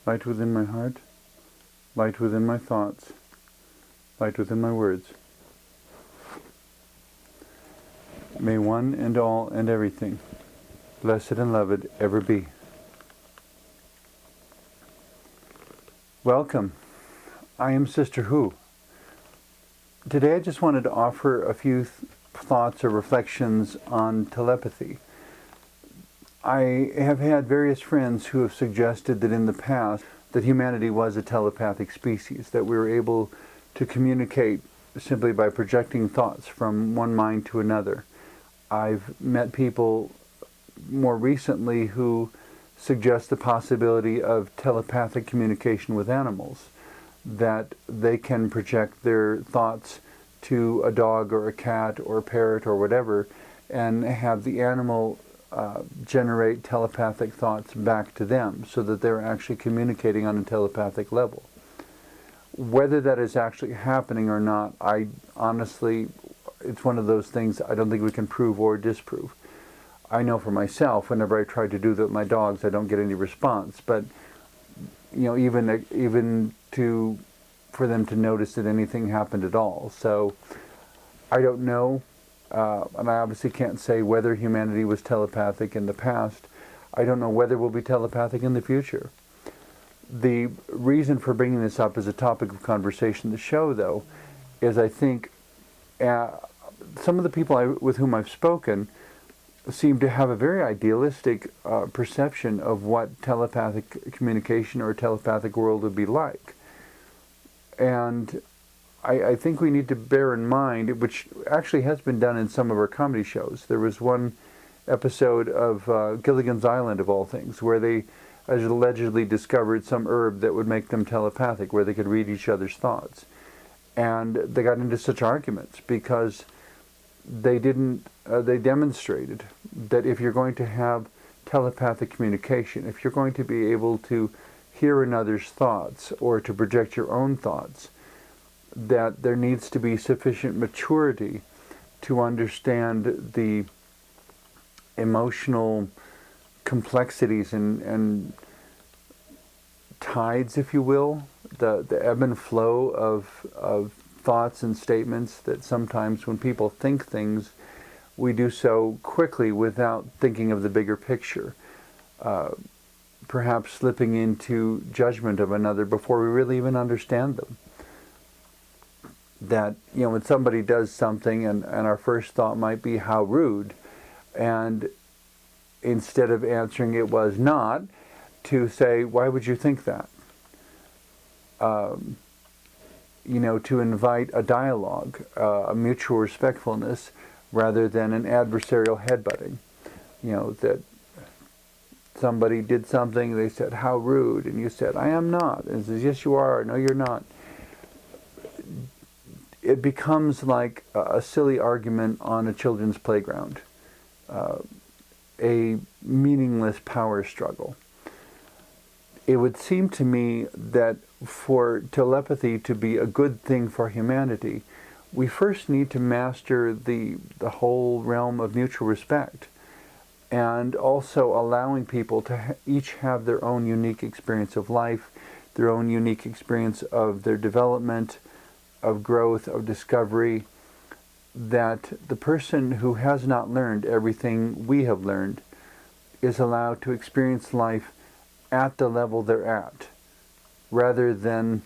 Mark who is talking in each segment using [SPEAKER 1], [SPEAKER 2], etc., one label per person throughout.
[SPEAKER 1] light within my heart, light within my thoughts, light within my words. May one and all and everything, blessed and loved, ever be. Welcome. I am Sister Who. Today I just wanted to offer a few thoughts or reflections on telepathy. I have had various friends who have suggested that in the past that humanity was a telepathic species, that we were able to communicate simply by projecting thoughts from one mind to another. I've met people more recently who suggest the possibility of telepathic communication with animals, that they can project their thoughts to a dog or a cat or a parrot or whatever and have the animal generate telepathic thoughts back to them so that they're actually communicating on a telepathic level. Whether that is actually happening or not, I honestly, it's one of those things I don't think we can prove or disprove. I know for myself, whenever I try to do that with my dogs, I don't get any response. But even for them to notice that anything happened at all. So I don't know. And I obviously can't say whether humanity was telepathic in the past. I don't know whether we'll be telepathic in the future. The reason for bringing this up as a topic of conversation in the show, though, is I think some of the people with whom I've spoken seem to have a very idealistic perception of what telepathic communication or a telepathic world would be like. And I think we need to bear in mind, which actually has been done in some of our comedy shows. There was one episode of Gilligan's Island, of all things, where they allegedly discovered some herb that would make them telepathic, where they could read each other's thoughts. And they got into such arguments because they demonstrated that if you're going to have telepathic communication, if you're going to be able to hear another's thoughts or to project your own thoughts, that there needs to be sufficient maturity to understand the emotional complexities and tides, if you will, the ebb and flow of thoughts and statements, that sometimes when people think things, we do so quickly without thinking of the bigger picture, perhaps slipping into judgment of another before we really even understand them. That, when somebody does something and our first thought might be, how rude, and instead of answering it was not, to say, why would you think that? To invite a dialogue, a mutual respectfulness, rather than an adversarial headbutting. That somebody did something, they said, how rude, and you said, I am not, and it says, yes you are, no you're not. It becomes like a silly argument on a children's playground, a meaningless power struggle. It would seem to me that for telepathy to be a good thing for humanity, we first need to master the whole realm of mutual respect, and also allowing people to each have their own unique experience of life, their own unique experience of their development, of growth, of discovery, that the person who has not learned everything we have learned is allowed to experience life at the level they're at, rather than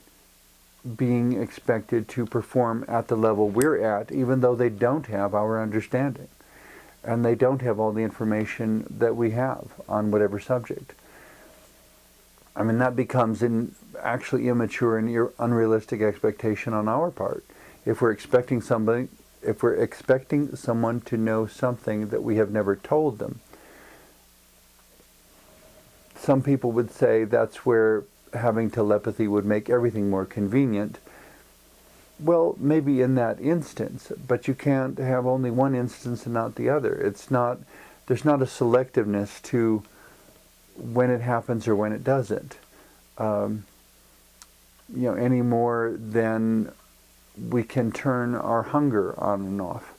[SPEAKER 1] being expected to perform at the level we're at, even though they don't have our understanding and they don't have all the information that we have on whatever subject. I mean, that becomes actually immature and unrealistic expectation on our part. If we're expecting someone to know something that we have never told them, some people would say that's where having telepathy would make everything more convenient. Well, maybe in that instance, but you can't have only one instance and not the other. There's not a selectiveness to when it happens or when it doesn't. Any more than we can turn our hunger on and off.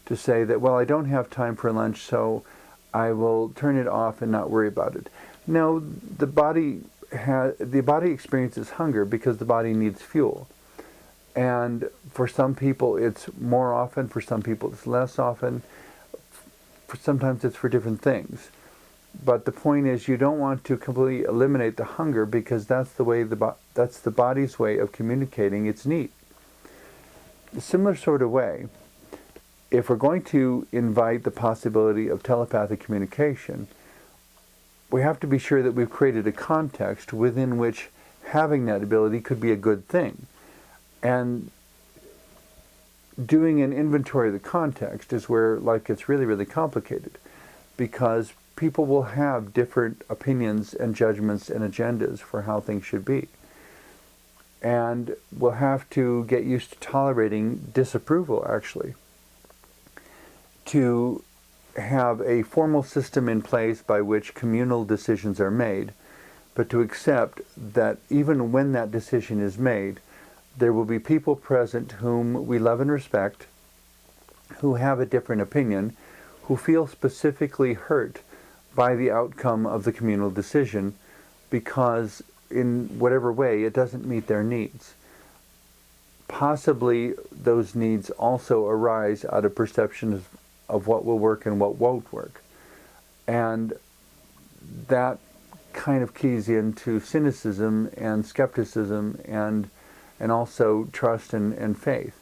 [SPEAKER 1] To say that, well, I don't have time for lunch, so I will turn it off and not worry about it. No, the body the body experiences hunger because the body needs fuel. And for some people it's more often, for some people it's less often, sometimes it's for different things. But the point is, you don't want to completely eliminate the hunger, because that's the way that's the body's way of communicating its need. A similar sort of way, if we're going to invite the possibility of telepathic communication, we have to be sure that we've created a context within which having that ability could be a good thing. And doing an inventory of the context is where life gets really, really complicated, because people will have different opinions and judgments and agendas for how things should be. And we'll have to get used to tolerating disapproval, actually, to have a formal system in place by which communal decisions are made, but to accept that even when that decision is made, there will be people present whom we love and respect, who have a different opinion, who feel specifically hurt by the outcome of the communal decision, because in whatever way it doesn't meet their needs. Possibly those needs also arise out of perceptions of what will work and what won't work. And that kind of keys into cynicism and skepticism and also trust and faith.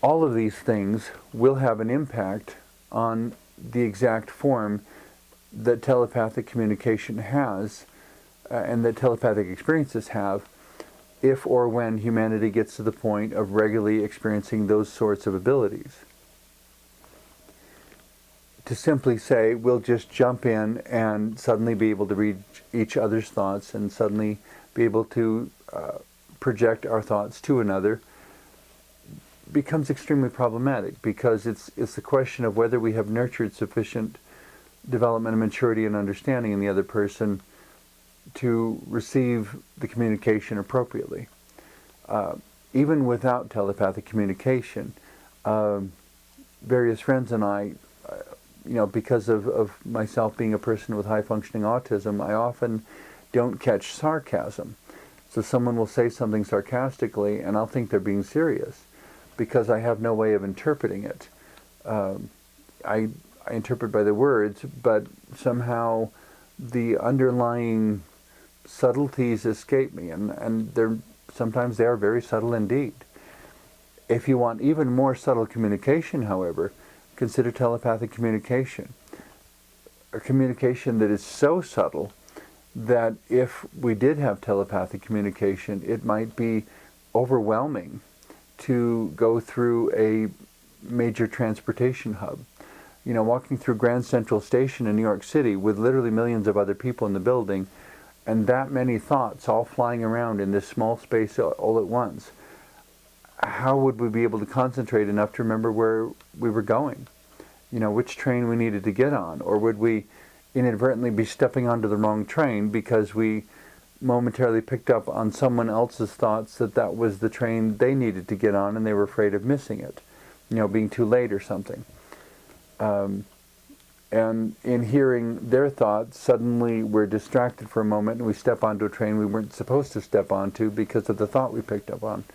[SPEAKER 1] All of these things will have an impact on the exact form that telepathic communication has, and that telepathic experiences have, if or when humanity gets to the point of regularly experiencing those sorts of abilities. To simply say we'll just jump in and suddenly be able to read each other's thoughts and suddenly be able to project our thoughts to another becomes extremely problematic, because it's the question of whether we have nurtured sufficient development and maturity and understanding in the other person to receive the communication appropriately. Even without telepathic communication, various friends and I, because of myself being a person with high functioning autism, I often don't catch sarcasm. So someone will say something sarcastically and I'll think they're being serious, because I have no way of interpreting it. I interpret by the words, but somehow the underlying subtleties escape me, and sometimes they are very subtle indeed. If you want even more subtle communication, however, consider telepathic communication. A communication that is so subtle that if we did have telepathic communication, it might be overwhelming to go through a major transportation hub. Walking through Grand Central Station in New York City with literally millions of other people in the building, and that many thoughts all flying around in this small space all at once. How would we be able to concentrate enough to remember where we were going? Which train we needed to get on? Or would we inadvertently be stepping onto the wrong train because we momentarily picked up on someone else's thoughts that was the train they needed to get on and they were afraid of missing it, being too late or something. And in hearing their thoughts, suddenly we're distracted for a moment and we step onto a train we weren't supposed to step onto because of the thought we picked up on.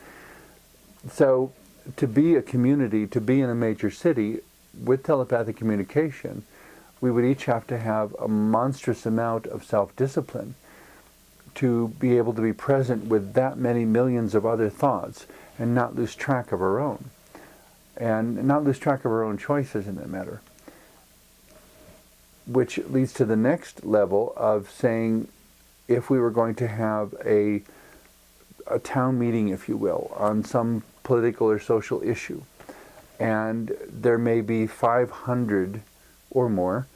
[SPEAKER 1] So to be a community, to be in a major city with telepathic communication, we would each have to have a monstrous amount of self-discipline to be able to be present with that many millions of other thoughts and not lose track of our own. And not lose track of our own choices in that matter. Which leads to the next level of saying, if we were going to have a town meeting, if you will, on some political or social issue, and there may be 500 or more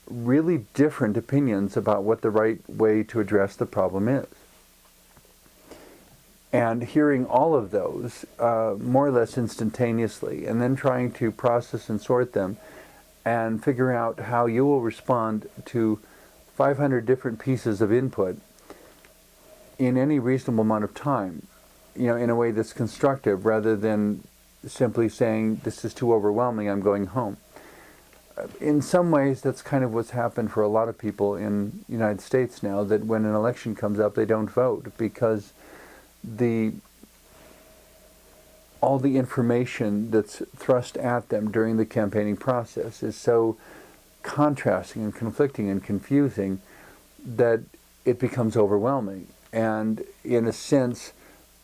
[SPEAKER 1] really different opinions about what the right way to address the problem is. And hearing all of those more or less instantaneously, and then trying to process and sort them and figure out how you will respond to 500 different pieces of input in any reasonable amount of time, in a way that's constructive rather than simply saying, this is too overwhelming, I'm going home. in some ways, that's kind of what's happened for a lot of people in the United States now, that when an election comes up, they don't vote because the all the information that's thrust at them during the campaigning process is so contrasting and conflicting and confusing that it becomes overwhelming, and in a sense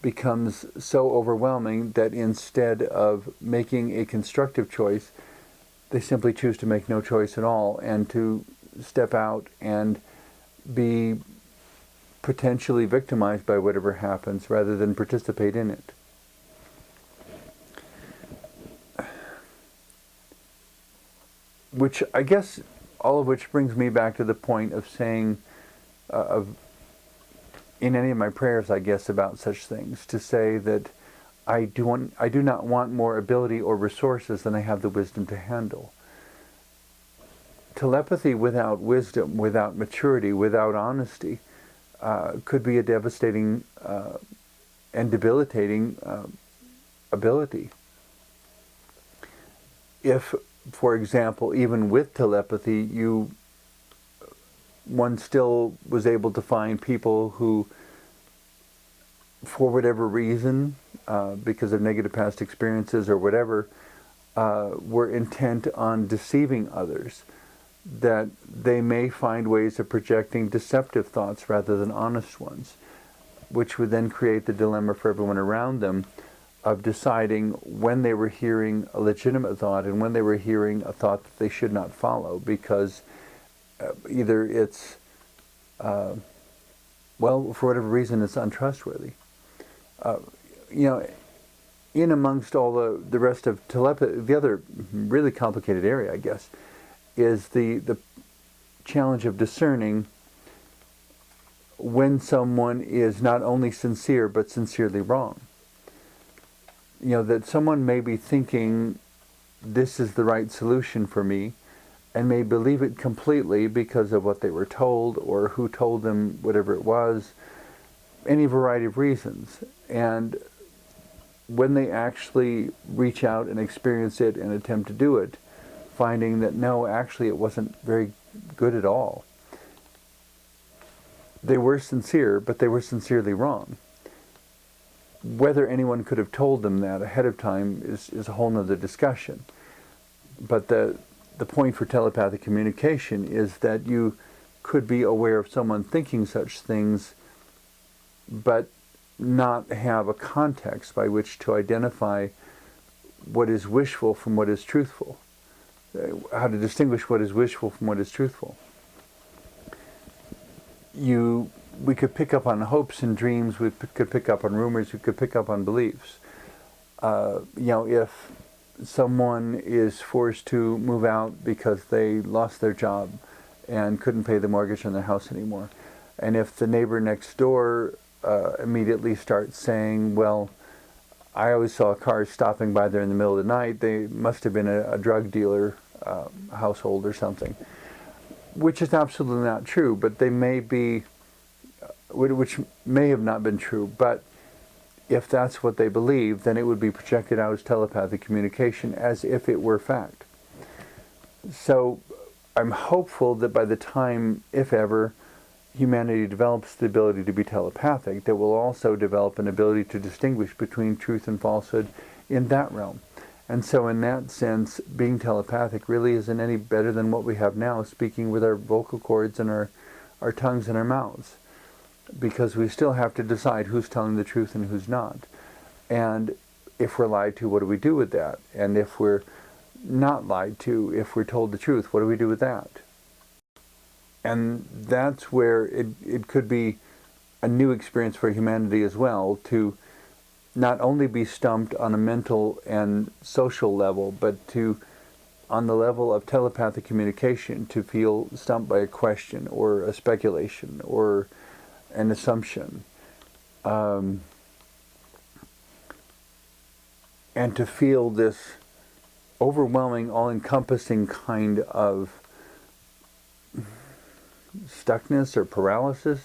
[SPEAKER 1] becomes so overwhelming that instead of making a constructive choice, they simply choose to make no choice at all and to step out and be potentially victimized by whatever happens rather than participate in it. Which I guess, all of which brings me back to the point of saying, in any of my prayers, I guess, about such things, to say that I do not want more ability or resources than I have the wisdom to handle. Telepathy without wisdom, without maturity, without honesty, could be a devastating and debilitating ability. If, for example, even with telepathy, one still was able to find people who, for whatever reason, because of negative past experiences or whatever, were intent on deceiving others, that they may find ways of projecting deceptive thoughts rather than honest ones, which would then create the dilemma for everyone around them of deciding when they were hearing a legitimate thought and when they were hearing a thought that they should not follow, because either it's, well, for whatever reason, it's untrustworthy. In amongst all the rest of telepathy, the other really complicated area, I guess, is the challenge of discerning when someone is not only sincere but sincerely wrong. That someone may be thinking this is the right solution for me and may believe it completely because of what they were told or who told them whatever it was, any variety of reasons. And when they actually reach out and experience it and attempt to do it, finding that no, actually it wasn't very good at all. They were sincere, but they were sincerely wrong. Whether anyone could have told them that ahead of time is a whole other discussion. But the point for telepathic communication is that you could be aware of someone thinking such things, but not have a context by which to identify what is wishful from what is truthful. How to distinguish what is wishful from what is truthful. We could pick up on hopes and dreams, we could pick up on rumors, we could pick up on beliefs. If someone is forced to move out because they lost their job and couldn't pay the mortgage on their house anymore, and if the neighbor next door immediately starts saying, well, I always saw cars stopping by there in the middle of the night, they must have been a drug dealer household or something, which is absolutely not true, but they may be, which may have not been true, but if that's what they believe, then it would be projected out as telepathic communication as if it were fact. So I'm hopeful that by the time, if ever, humanity develops the ability to be telepathic, that will also develop an ability to distinguish between truth and falsehood in that realm. And so in that sense, being telepathic really isn't any better than what we have now, speaking with our vocal cords and our tongues and our mouths. Because we still have to decide who's telling the truth and who's not. And if we're lied to, what do we do with that? And if we're not lied to, if we're told the truth, what do we do with that? And that's where it could be a new experience for humanity as well, to not only be stumped on a mental and social level, but to, on the level of telepathic communication, to feel stumped by a question or a speculation or an assumption. And to feel this overwhelming, all-encompassing kind of stuckness or paralysis.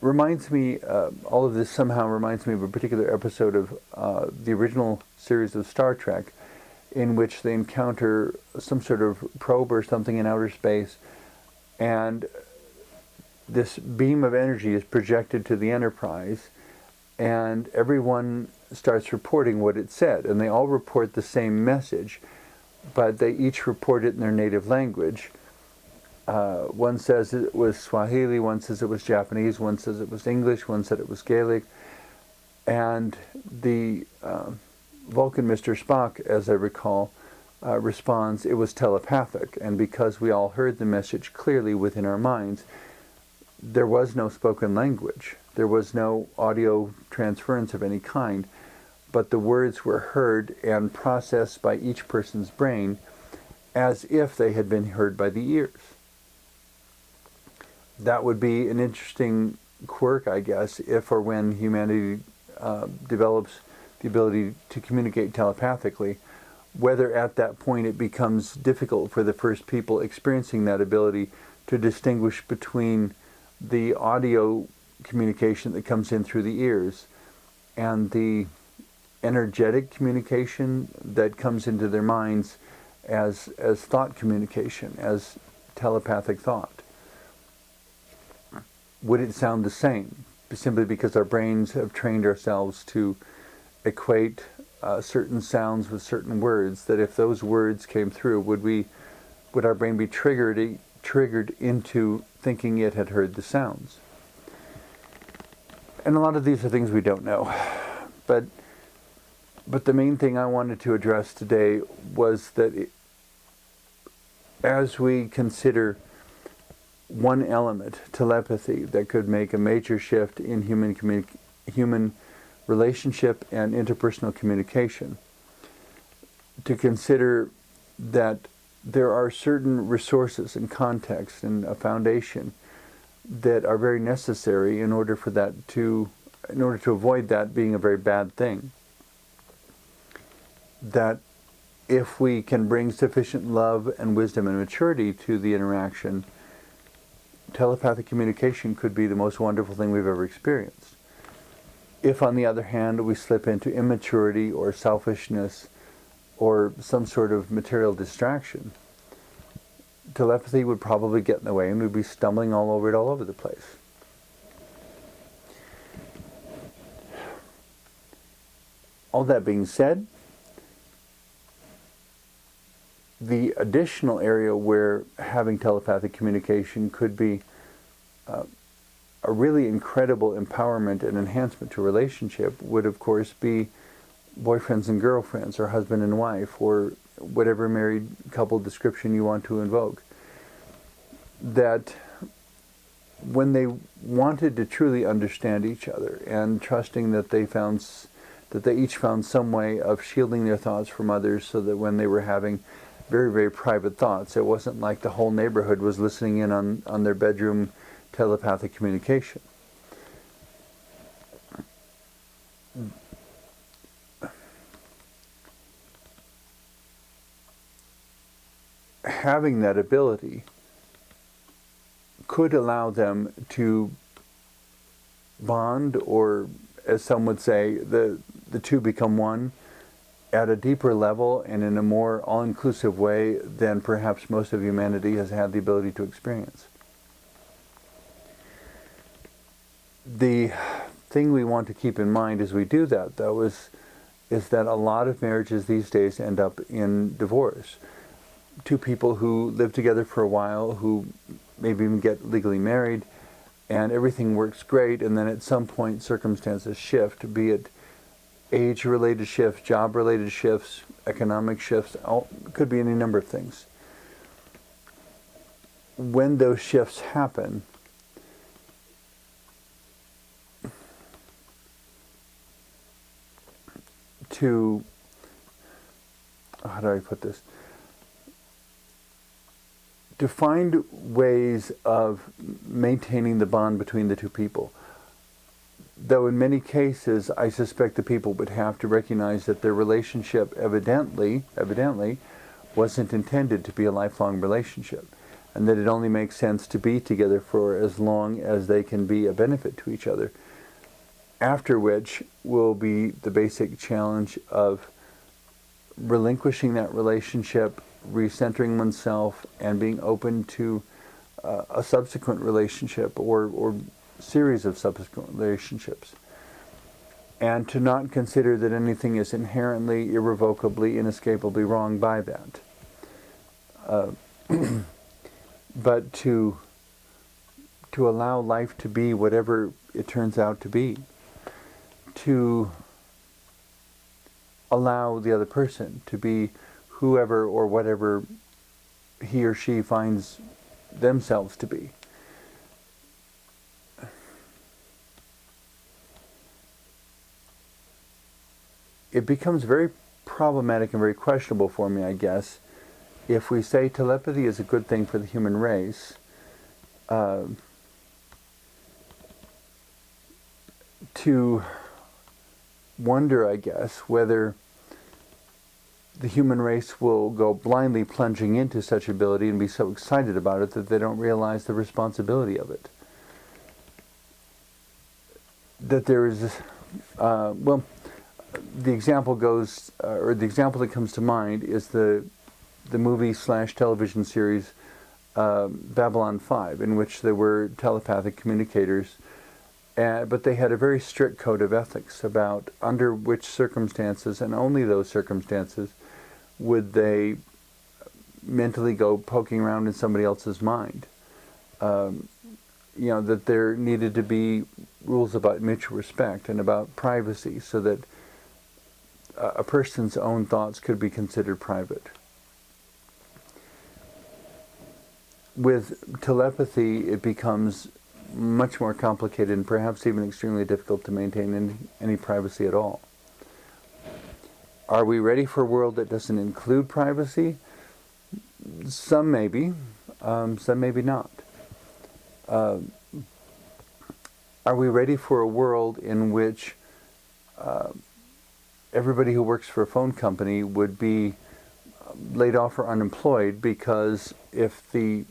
[SPEAKER 1] Reminds me, all of this somehow reminds me of a particular episode of the original series of Star Trek, in which they encounter some sort of probe or something in outer space, and this beam of energy is projected to the Enterprise, and everyone starts reporting what it said, and they all report the same message, but they each report it in their native language. One says it was Swahili, one says it was Japanese, one says it was English, one said it was Gaelic, and the Vulcan Mr. Spock, as I recall, responds, it was telepathic, and because we all heard the message clearly within our minds, there was no spoken language. There was no audio transference of any kind, but the words were heard and processed by each person's brain as if they had been heard by the ears. That would be an interesting quirk, I guess, if or when humanity develops the ability to communicate telepathically, whether at that point it becomes difficult for the first people experiencing that ability to distinguish between the audio communication that comes in through the ears and the energetic communication that comes into their minds as thought communication, as telepathic thought. Would it sound the same? Simply because our brains have trained ourselves to equate certain sounds with certain words, that if those words came through, would our brain be triggered into thinking it had heard the sounds? And a lot of these are things we don't know. But the main thing I wanted to address today was that as we consider one element, telepathy, that could make a major shift in human relationship and interpersonal communication, to consider that there are certain resources and context and a foundation that are very necessary in order to avoid that being a very bad thing. That if we can bring sufficient love and wisdom and maturity to the interaction, telepathic communication could be the most wonderful thing we've ever experienced. If, on the other hand, we slip into immaturity or selfishness or some sort of material distraction, telepathy would probably get in the way and we'd be stumbling all over the place. All that being said, the additional area where having telepathic communication could be a really incredible empowerment and enhancement to a relationship would, of course, be boyfriends and girlfriends, or husband and wife, or whatever married couple description you want to invoke. That when they wanted to truly understand each other and trusting that they each found some way of shielding their thoughts from others, so that when they were having very, very private thoughts, it wasn't like the whole neighborhood was listening in on their bedroom telepathic communication. Having that ability could allow them to bond, or as some would say, the two become one at a deeper level and in a more all-inclusive way than perhaps most of humanity has had the ability to experience. The thing we want to keep in mind as we do that, though, is that a lot of marriages these days end up in divorce. Two people who live together for a while, who maybe even get legally married, and everything works great, and then at some point circumstances shift, be it age-related shifts, job-related shifts, economic shifts, could be any number of things. When those shifts happen, how do I put this? To find ways of maintaining the bond between the two people. Though in many cases, I suspect the people would have to recognize that their relationship evidently wasn't intended to be a lifelong relationship, and that it only makes sense to be together for as long as they can be a benefit to each other. After which will be the basic challenge of relinquishing that relationship, recentering oneself, and being open to a subsequent relationship or series of subsequent relationships. And to not consider that anything is inherently, irrevocably, inescapably wrong by that. But to allow life to be whatever it turns out to be. To allow the other person to be whoever or whatever he or she finds themselves to be. It becomes very problematic and very questionable for me, I guess, if we say telepathy is a good thing for the human race, to wonder, I guess, whether the human race will go blindly plunging into such ability and be so excited about it that they don't realize the responsibility of it. That there is, well, the example goes, or the example that comes to mind is the movie/television series Babylon 5, in which there were telepathic communicators, but they had a very strict code of ethics about under which circumstances, and only those circumstances, would they mentally go poking around in somebody else's mind. You know, that there needed to be rules about mutual respect and about privacy, so that a person's own thoughts could be considered private. With telepathy, it becomes much more complicated and perhaps even extremely difficult to maintain any privacy at all. Are we ready for a world that doesn't include privacy? Some maybe, some maybe not. Are we ready for a world in which everybody who works for a phone company would be laid off or unemployed, because if the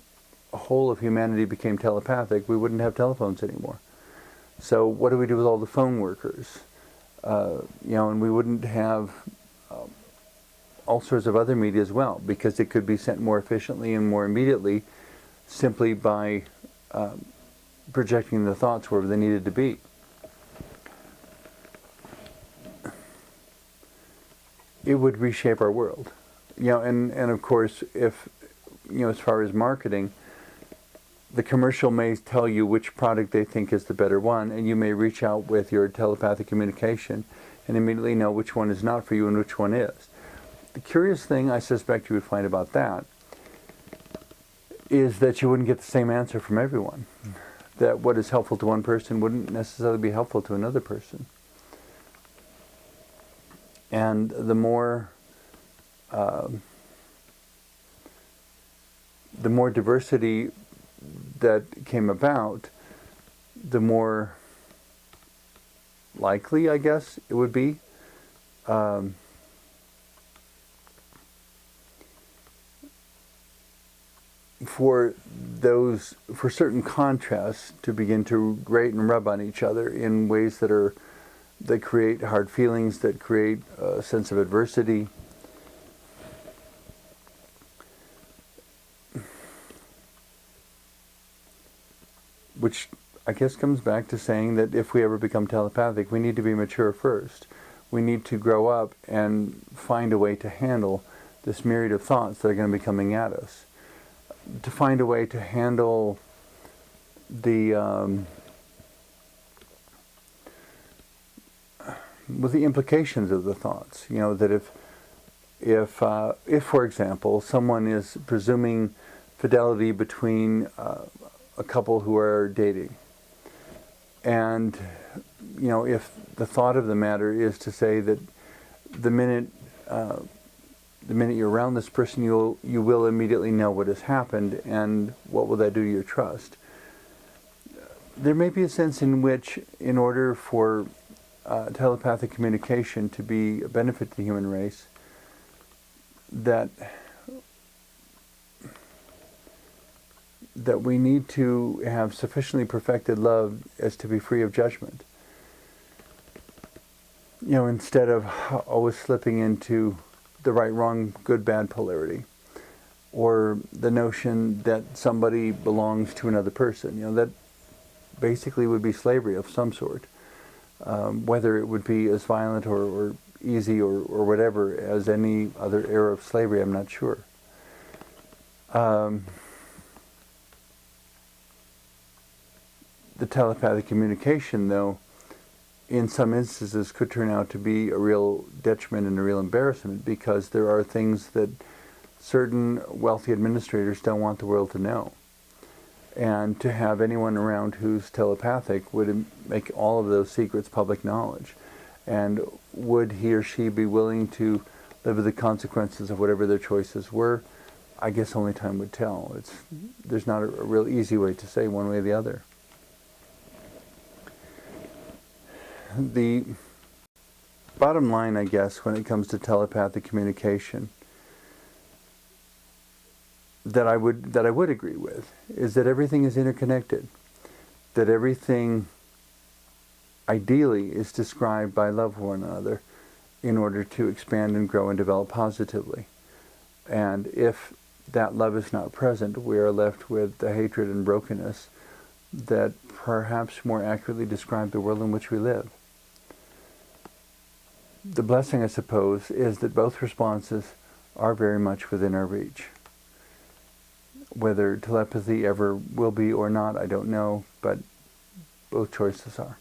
[SPEAKER 1] whole of humanity became telepathic, we wouldn't have telephones anymore? So what do we do with all the phone workers? You know, and we wouldn't have all sorts of other media as well, because it could be sent more efficiently and more immediately simply by projecting the thoughts wherever they needed to be. It would reshape our world. You know, and of course, if, you know, as far as marketing, the commercial may tell you which product they think is the better one, and you may reach out with your telepathic communication and immediately know which one is not for you and which one is. The curious thing I suspect you would find about that is that you wouldn't get the same answer from everyone. That what is helpful to one person wouldn't necessarily be helpful to another person. And the more diversity that came about, the more likely, I guess, it would be for certain contrasts to begin to grate and rub on each other in ways that create hard feelings, that create a sense of adversity. Which I guess comes back to saying that if we ever become telepathic, we need to be mature first. We need to grow up and find a way to handle this myriad of thoughts that are going to be coming at us. To find a way to handle the implications of the thoughts. You know, that if for example, someone is presuming fidelity between a couple who are dating, and you know, if the thought of the matter is to say that the minute you're around this person, you will immediately know what has happened, and what will that do to your trust? There may be a sense in which, in order for telepathic communication to be a benefit to the human race, that we need to have sufficiently perfected love as to be free of judgment. You know, instead of always slipping into the right, wrong, good, bad polarity, or the notion that somebody belongs to another person. That basically would be slavery of some sort. Whether it would be as violent or easy or whatever as any other era of slavery, I'm not sure. The telepathic communication, though, in some instances could turn out to be a real detriment and a real embarrassment, because there are things that certain wealthy administrators don't want the world to know. And to have anyone around who's telepathic would make all of those secrets public knowledge. And would he or she be willing to live with the consequences of whatever their choices were? I guess only time would tell. There's not a real easy way to say one way or the other. The bottom line, I guess, when it comes to telepathic communication, that I would agree with, is that everything is interconnected. That everything ideally is described by love for one another in order to expand and grow and develop positively. And if that love is not present, we are left with the hatred and brokenness that perhaps more accurately describe the world in which we live. The blessing, I suppose, is that both responses are very much within our reach. Whether telepathy ever will be or not, I don't know, but both choices are.